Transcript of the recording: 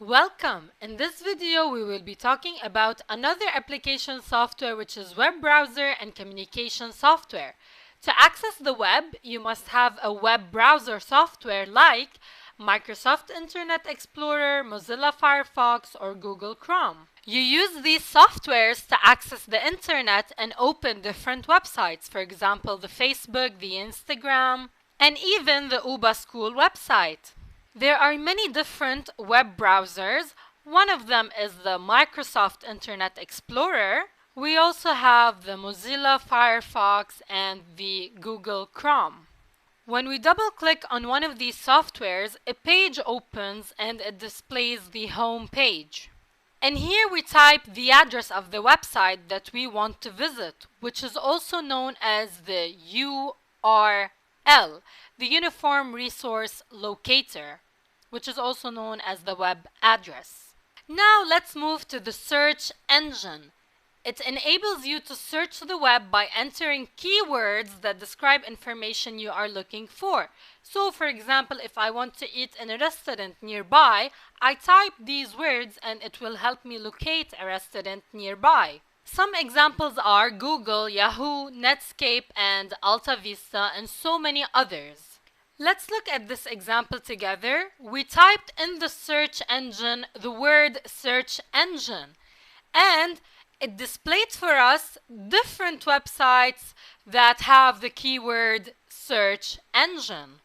Welcome! In this video, we will be talking about another application software, which is web browser and communication software. To access the web, you must have a web browser software like Microsoft Internet Explorer, Mozilla Firefox, or Google Chrome. You use these softwares to access the internet and open different websites, for example, the Facebook, the Instagram, and even the UBA School website. There are many different web browsers. One of them is the Microsoft Internet Explorer. We also have the Mozilla Firefox and the Google Chrome. When we double click on one of these softwares, a page opens and it displays the home page. And here we type the address of the website that we want to visit, which is also known as the URL, the Uniform Resource Locator, which is also known as the web address. Now let's move to the search engine. It enables you to search the web by entering keywords that describe information you are looking for. So for example, if I want to eat in a restaurant nearby, I type these words and it will help me locate a restaurant nearby. Some examples are Google, Yahoo, Netscape, and AltaVista, and so many others. Let's look at this example together. We typed in the search engine the word search engine, and it displayed for us different websites that have the keyword search engine.